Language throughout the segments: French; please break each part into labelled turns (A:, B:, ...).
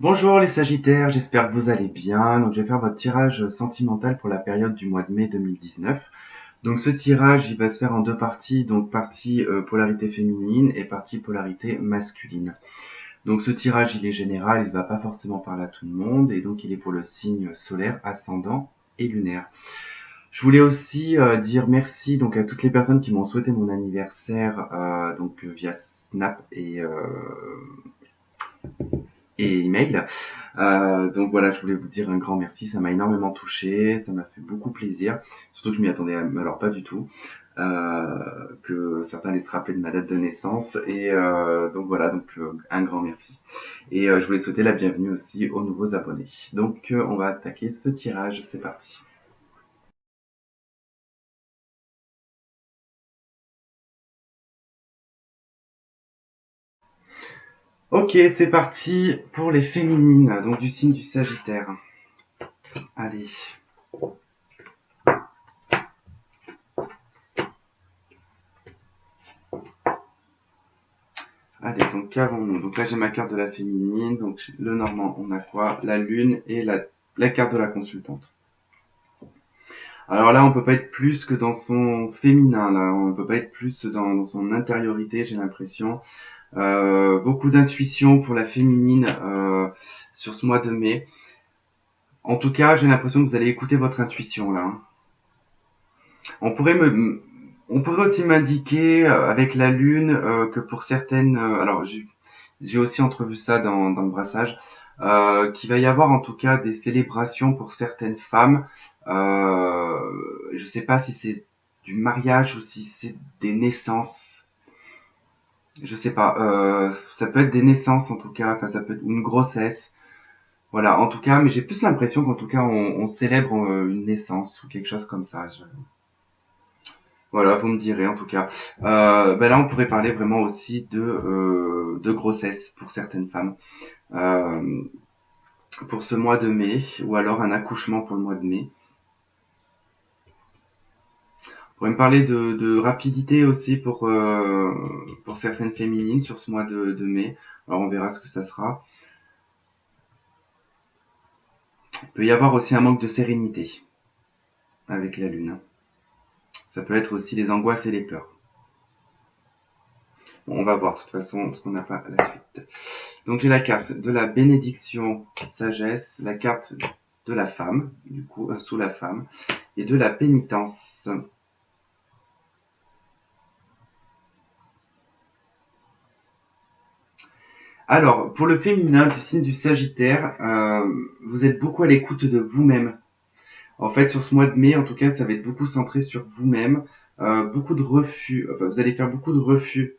A: Bonjour les Sagittaires, j'espère que vous allez bien. Donc je vais faire votre tirage sentimental pour la période du mois de mai 2019. Donc ce tirage, il va se faire en deux parties, donc partie polarité féminine et partie polarité masculine. Donc ce tirage, il est général, il va pas forcément parler à tout le monde et donc il est pour le signe solaire, ascendant et lunaire. Je voulais aussi dire merci donc à toutes les personnes qui m'ont souhaité mon anniversaire via Snap et email. Donc voilà, je voulais vous dire un grand merci, ça m'a énormément touché, ça m'a fait beaucoup plaisir, surtout que je m'y attendais alors pas du tout, que certains allaient se rappeler de ma date de naissance, et donc voilà, un grand merci. Et je voulais souhaiter la bienvenue aussi aux nouveaux abonnés. Donc on va attaquer ce tirage, c'est parti. Ok, c'est parti pour les féminines, donc du signe du Sagittaire. Allez. Allez, donc qu'avons-nous? Donc là j'ai ma carte de la féminine, donc le normand on a quoi? La lune et la carte de la consultante. Alors là on peut pas être plus que dans son féminin, là on peut pas être plus dans son intériorité, j'ai l'impression. Beaucoup d'intuition pour la féminine sur ce mois de mai. En tout cas j'ai l'impression que vous allez écouter votre intuition là, hein. On pourrait me, on pourrait aussi m'indiquer avec la lune que pour certaines, alors j'ai aussi entrevu ça dans le brassage, qu'il va y avoir en tout cas des célébrations pour certaines femmes. Euh, je sais pas si c'est du mariage ou si c'est des naissances. Je sais pas. Ça peut être des naissances en tout cas. Enfin, ça peut être une grossesse. Voilà. En tout cas, mais j'ai plus l'impression qu'en tout cas on célèbre une naissance ou quelque chose comme ça. Voilà, vous me direz en tout cas. Là, on pourrait parler vraiment aussi de grossesse pour certaines femmes. Euh, pour ce mois de mai, ou alors un accouchement pour le mois de mai. On pourrait me parler de rapidité aussi pour certaines féminines sur ce mois de mai. Alors on verra ce que ça sera. Il peut y avoir aussi un manque de sérénité avec la lune. Ça peut être aussi les angoisses et les peurs. Bon, on va voir de toute façon parce qu'on n'a pas la suite. Donc j'ai la carte de la bénédiction sagesse, la carte de la femme, du coup sous la femme, et de la pénitence. Alors, pour le féminin du signe du Sagittaire, vous êtes beaucoup à l'écoute de vous-même. En fait, sur ce mois de mai, en tout cas, ça va être beaucoup centré sur vous-même. Beaucoup de refus. Enfin, vous allez faire beaucoup de refus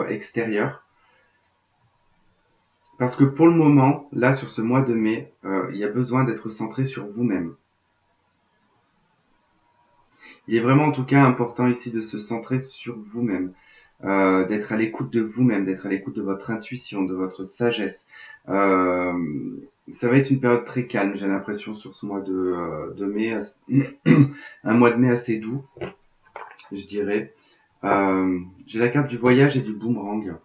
A: extérieurs. Parce que pour le moment, là, sur ce mois de mai, il y a besoin d'être centré sur vous-même. Il est vraiment, en tout cas, important ici de se centrer sur vous-même. D'être à l'écoute de vous-même, d'être à l'écoute de votre intuition, de votre sagesse. Euh, Ça va être une période très calme, j'ai l'impression, sur ce mois de mai, un mois de mai assez doux, je dirais. J'ai la carte du voyage et du boomerang.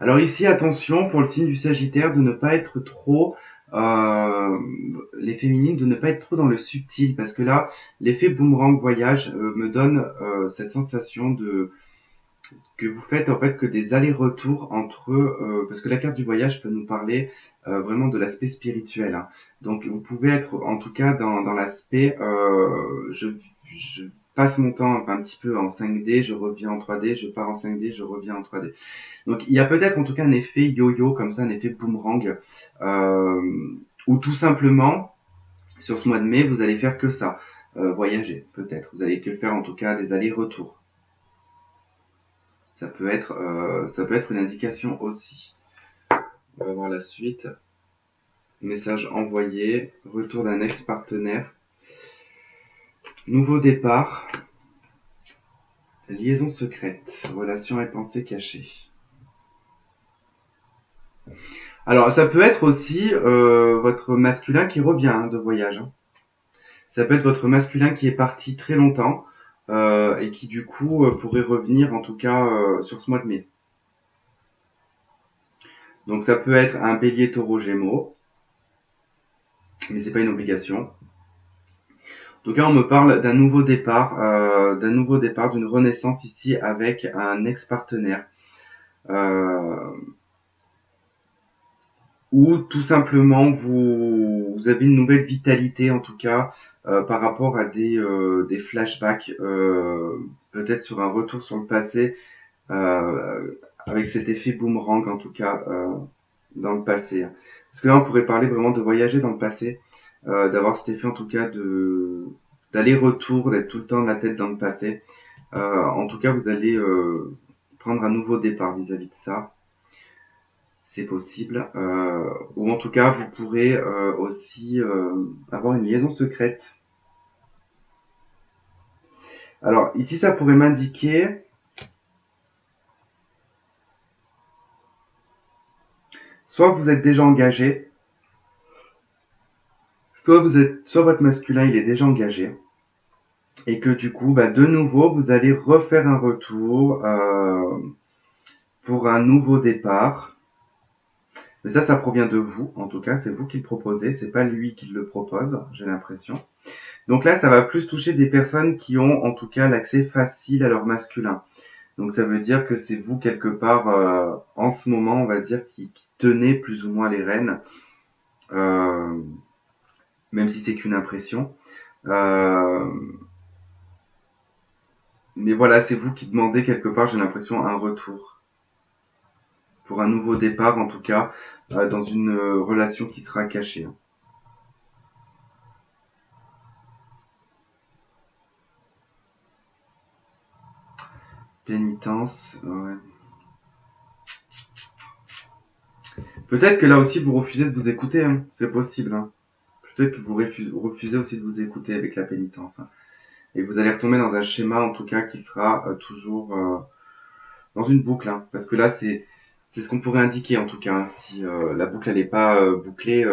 A: Alors ici, attention pour le signe du Sagittaire de ne pas être trop, euh, les féminines, de ne pas être trop dans le subtil, parce que là, l'effet boomerang voyage me donne cette sensation de que vous faites en fait que des allers-retours entre parce que la carte du voyage peut nous parler vraiment de l'aspect spirituel, hein. Donc vous pouvez être en tout cas dans l'aspect je passe mon temps un petit peu en 5D, je reviens en 3D, je pars en 5D, je reviens en 3D. Donc il y a peut-être en tout cas un effet yo-yo comme ça, un effet boomerang euh, ou tout simplement sur ce mois de mai vous allez faire que ça, voyager peut-être, vous allez que faire en tout cas des allers-retours. Ça peut être une indication aussi. On va voir la suite. Message envoyé, retour d'un ex-partenaire, nouveau départ, liaison secrète, relation et pensée cachée. Alors ça peut être aussi votre masculin qui revient de voyage, hein. Ça peut être votre masculin qui est parti très longtemps, et qui du coup pourrait revenir en tout cas sur ce mois de mai. Donc ça peut être un bélier taureau gémeaux, mais c'est pas une obligation. En tout cas, on me parle d'un nouveau départ, d'une renaissance ici avec un ex-partenaire. Euh, ou tout simplement vous avez une nouvelle vitalité en tout cas par rapport à des flashbacks, peut-être sur un retour sur le passé, avec cet effet boomerang en tout cas dans le passé. Parce que là on pourrait parler vraiment de voyager dans le passé, d'avoir cet effet en tout cas de d'aller-retour, d'être tout le temps la tête dans le passé. En tout cas vous allez prendre un nouveau départ vis-à-vis de ça. C'est possible. Ou en tout cas, vous pourrez aussi avoir une liaison secrète. Alors ici, ça pourrait m'indiquer soit vous êtes déjà engagé, soit votre masculin il est déjà engagé, et que du coup, bah, de nouveau, vous allez refaire un retour pour un nouveau départ. Mais ça provient de vous. En tout cas, c'est vous qui le proposez, c'est pas lui qui le propose. J'ai l'impression. Donc là, ça va plus toucher des personnes qui ont en tout cas l'accès facile à leur masculin. Donc ça veut dire que c'est vous quelque part en ce moment, on va dire, qui tenez plus ou moins les rênes, euh, même si c'est qu'une impression. Euh, mais voilà, c'est vous qui demandez quelque part, j'ai l'impression, un retour pour un nouveau départ, en tout cas, dans une relation qui sera cachée. Pénitence, ouais. Peut-être que là aussi vous refusez de vous écouter, hein. C'est possible. Hein. Peut-être que vous refusez aussi de vous écouter avec la pénitence. Hein. Et vous allez retomber dans un schéma, en tout cas, qui sera toujours dans une boucle, hein, parce que là c'est ce qu'on pourrait indiquer en tout cas. Hein, si la boucle elle est pas bouclée,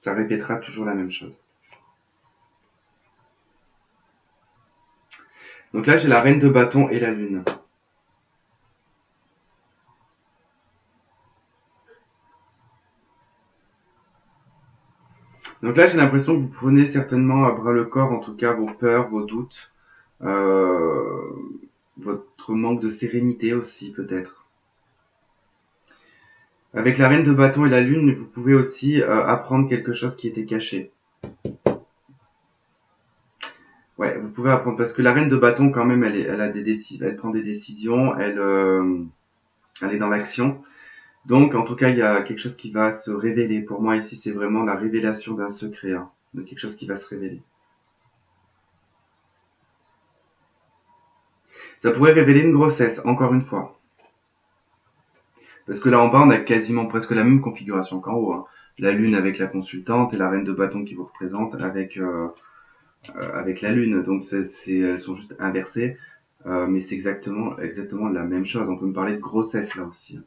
A: ça répétera toujours la même chose. Donc là j'ai la reine de bâton et la lune. Donc là j'ai l'impression que vous prenez certainement à bras le corps en tout cas vos peurs, vos doutes, euh, votre manque de sérénité aussi peut-être. Avec la reine de bâton et la lune, vous pouvez aussi apprendre quelque chose qui était caché. Ouais, vous pouvez apprendre parce que la reine de bâton quand même, elle a elle prend des décisions, elle est dans l'action. Donc, en tout cas, il y a quelque chose qui va se révéler. Pour moi, ici, c'est vraiment la révélation d'un secret, hein, de quelque chose qui va se révéler. Ça pourrait révéler une grossesse, encore une fois. Parce que là, en bas, on a quasiment presque la même configuration qu'en haut. Hein. La lune avec la consultante et la reine de bâton qui vous représente avec la lune. Donc, elles sont juste inversées. Mais c'est exactement la même chose. On peut me parler de grossesse là aussi.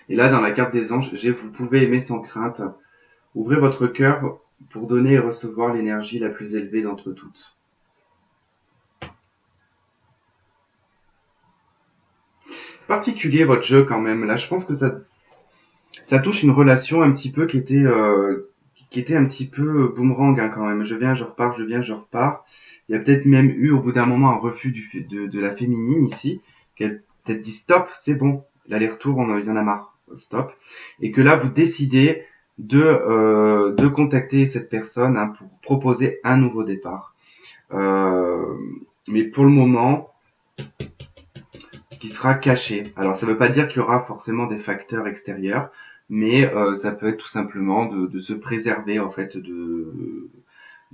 A: Et là, dans la carte des anges, j'ai vous pouvez aimer sans crainte. Ouvrez votre cœur pour donner et recevoir l'énergie la plus élevée d'entre toutes. Particulier votre jeu quand même. Là, je pense que ça touche une relation un petit peu qui était un petit peu boomerang hein, quand même. Je viens, je repars, je viens, je repars. Il y a peut-être même eu au bout d'un moment un refus de la féminine ici, qu'elle peut-être dit stop, c'est bon, l'aller-retour, il y en a marre, stop. Et que là, vous décidez de contacter cette personne hein, pour proposer un nouveau départ. Euh, mais pour le moment, qui sera caché. Alors ça ne veut pas dire qu'il y aura forcément des facteurs extérieurs, mais ça peut être tout simplement de se préserver en fait de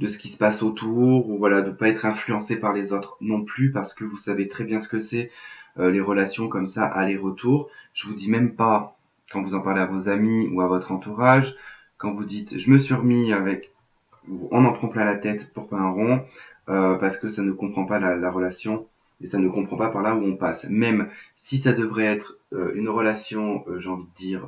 A: ce qui se passe autour, ou voilà, de pas être influencé par les autres non plus, parce que vous savez très bien ce que c'est les relations comme ça, aller-retour. Je vous dis même pas quand vous en parlez à vos amis ou à votre entourage, quand vous dites je me suis remis avec, on en prend plein la tête pour pas un rond, parce que ça ne comprend pas la relation et ça ne comprend pas par là où on passe. Même si ça devrait être une relation, j'ai envie de dire,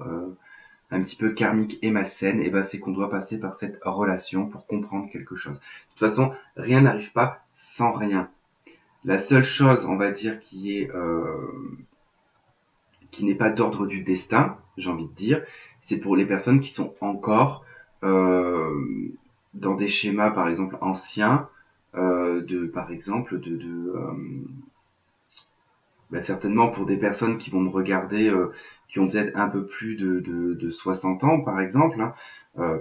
A: un petit peu karmique et malsaine, et ben c'est qu'on doit passer par cette relation pour comprendre quelque chose. De toute façon, rien n'arrive pas sans rien. La seule chose, on va dire, qui n'est pas d'ordre du destin, j'ai envie de dire, c'est pour les personnes qui sont encore dans des schémas, par exemple, anciens, par exemple, certainement pour des personnes qui vont me regarder, qui ont peut-être un peu plus de 60 ans, par exemple, hein,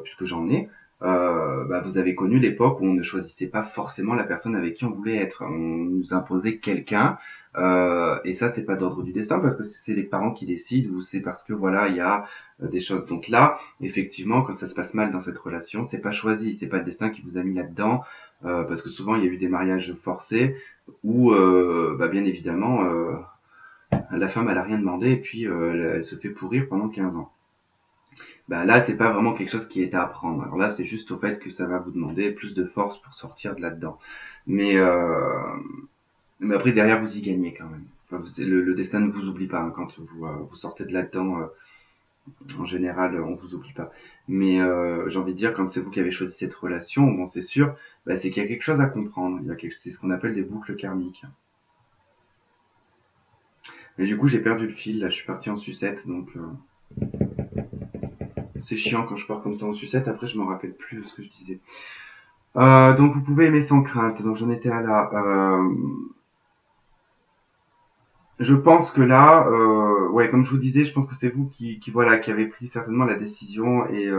A: puisque j'en ai, vous avez connu l'époque où on ne choisissait pas forcément la personne avec qui on voulait être. On nous imposait quelqu'un, et ça, c'est pas d'ordre du destin, parce que c'est les parents qui décident, ou c'est parce que voilà, il y a des choses. Donc là, effectivement, quand ça se passe mal dans cette relation, c'est pas choisi, c'est pas le destin qui vous a mis là-dedans, parce que souvent il y a eu des mariages forcés où, bien évidemment, la femme elle a rien demandé et puis elle se fait pourrir pendant 15 ans. Là, c'est pas vraiment quelque chose qui est à apprendre. Alors là, c'est juste au fait que ça va vous demander plus de force pour sortir de là-dedans. Mais, euh, mais après, derrière, vous y gagnez quand même. Enfin, le destin ne vous oublie pas hein, quand vous sortez de là-dedans. En général, on vous oublie pas. Mais j'ai envie de dire, quand c'est vous qui avez choisi cette relation, bon, c'est sûr, c'est qu'il y a quelque chose à comprendre. C'est ce qu'on appelle des boucles karmiques. Mais du coup, j'ai perdu le fil. Là, je suis parti en sucette, donc c'est chiant quand je pars comme ça en sucette. Après, je me rappelle plus de ce que je disais. Donc, vous pouvez aimer sans crainte. Donc, j'en étais à là. Je pense que là, ouais, comme je vous disais, je pense que c'est vous qui avez pris certainement la décision et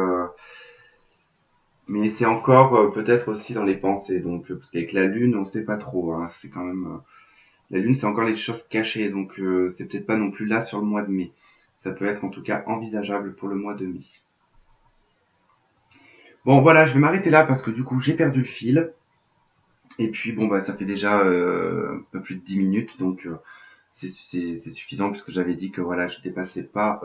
A: mais c'est encore peut-être aussi dans les pensées. Donc, parce qu'avec la lune, on sait pas trop. Hein, c'est quand même la lune, c'est encore les choses cachées. Donc, c'est peut-être pas non plus là sur le mois de mai. Ça peut être en tout cas envisageable pour le mois de mai. Bon, voilà, je vais m'arrêter là parce que du coup, j'ai perdu le fil. Et puis, bon, ça fait déjà un peu plus de 10 minutes, donc c'est suffisant puisque j'avais dit que voilà, je dépassais pas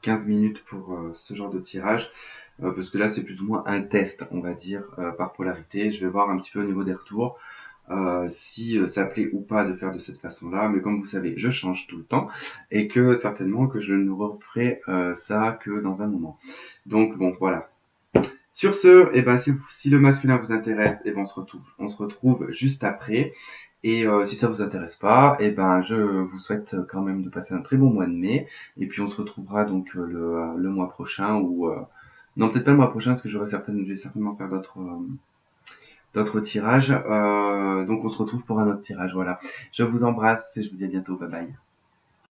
A: 15 minutes pour ce genre de tirage, parce que là, c'est plus ou moins un test, on va dire, par polarité. Je vais voir un petit peu au niveau des retours. Si ça plaît ou pas de faire de cette façon-là, mais comme vous savez, je change tout le temps et que certainement que je ne referai ça que dans un moment. Donc bon, voilà. Sur ce, si le masculin vous intéresse, on se retrouve juste après. Et si ça vous intéresse pas, je vous souhaite quand même de passer un très bon mois de mai. Et puis on se retrouvera donc le mois prochain ou non peut-être pas le mois prochain parce que je vais certainement faire d'autres tirages. Donc on se retrouve pour un autre tirage. Voilà. Je vous embrasse et je vous dis à bientôt. Bye bye.